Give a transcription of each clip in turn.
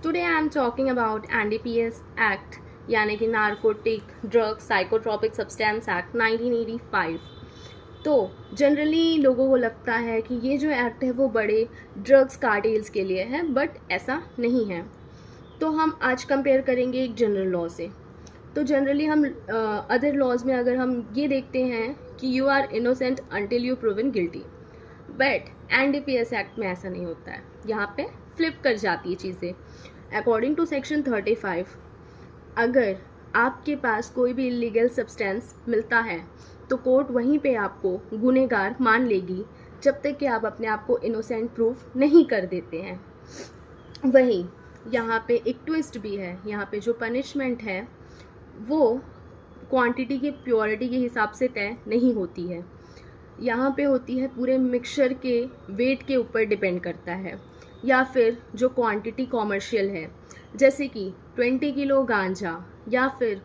Today I am talking about NDPS Act यानी कि narcotic drug psychotropic substance act 1985। तो generally लोगों को लगता है कि ये जो एक्ट है वो बड़े ड्रग्स कार्टेल्स के लिए है, बट ऐसा नहीं है। तो हम आज कंपेयर करेंगे एक जनरल लॉ से। तो जनरली हम अदर लॉज में अगर हम ये देखते हैं कि you are innocent until you proven guilty, but NDPS act में ऐसा नहीं होता है। यहाँ पे फ्लिप कर जाती है चीज़ें। अकॉर्डिंग टू सेक्शन 35, अगर आपके पास कोई भी इलीगल सब्सटेंस मिलता है तो कोर्ट वहीं पे आपको गुनहगार मान लेगी जब तक कि आप अपने आप को इनोसेंट प्रूफ नहीं कर देते हैं। वहीं यहाँ पे एक ट्विस्ट भी है। यहाँ पे जो पनिशमेंट है वो क्वांटिटी की प्योरिटी के हिसाब से तय नहीं होती है। यहाँ पे होती है पूरे मिक्सचर के वेट के ऊपर डिपेंड करता है, या फिर जो क्वांटिटी कॉमर्शियल है, जैसे कि 20 किलो गांजा या फिर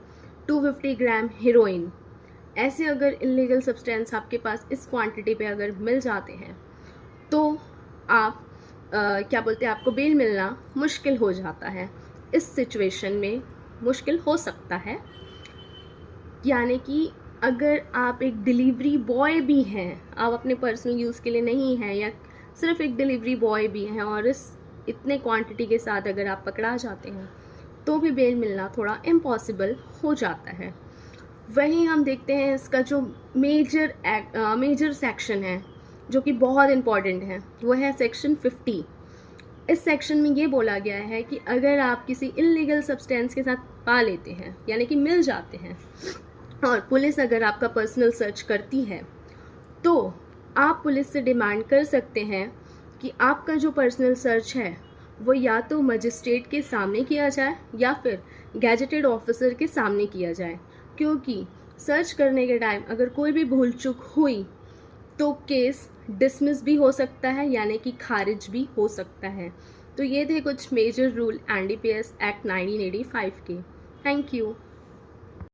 250 ग्राम हीरोइन। ऐसे अगर इलीगल सब्सटेंस आपके पास इस क्वांटिटी पे अगर मिल जाते हैं तो आप क्या बोलते हैं, आपको बेल मिलना मुश्किल हो जाता है। इस सिचुएशन में मुश्किल हो सकता है, यानी कि अगर आप एक डिलीवरी बॉय भी हैं, आप अपने पर्सनल यूज़ के लिए नहीं हैं, या सिर्फ एक डिलीवरी बॉय भी हैं और इस इतने क्वांटिटी के साथ अगर आप पकड़ा जाते हैं तो भी बेल मिलना थोड़ा इम्पॉसिबल हो जाता है। वहीं हम देखते हैं इसका जो मेजर सेक्शन है जो कि बहुत इम्पॉर्टेंट है, वो है सेक्शन 50। इस सेक्शन में ये बोला गया है कि अगर आप किसी इलीगल सब्सटेंस के साथ पा लेते हैं, यानी कि मिल जाते हैं, और पुलिस अगर आपका पर्सनल सर्च करती है तो आप पुलिस से डिमांड कर सकते हैं कि आपका जो पर्सनल सर्च है वो या तो मजिस्ट्रेट के सामने किया जाए या फिर गैजेटेड ऑफिसर के सामने किया जाए, क्योंकि सर्च करने के टाइम अगर कोई भी भूल चूक हुई तो केस डिसमिस भी हो सकता है, यानी कि खारिज भी हो सकता है। तो ये थे कुछ मेजर रूल एनडीपीएस एक्ट 1985 के। Thank you.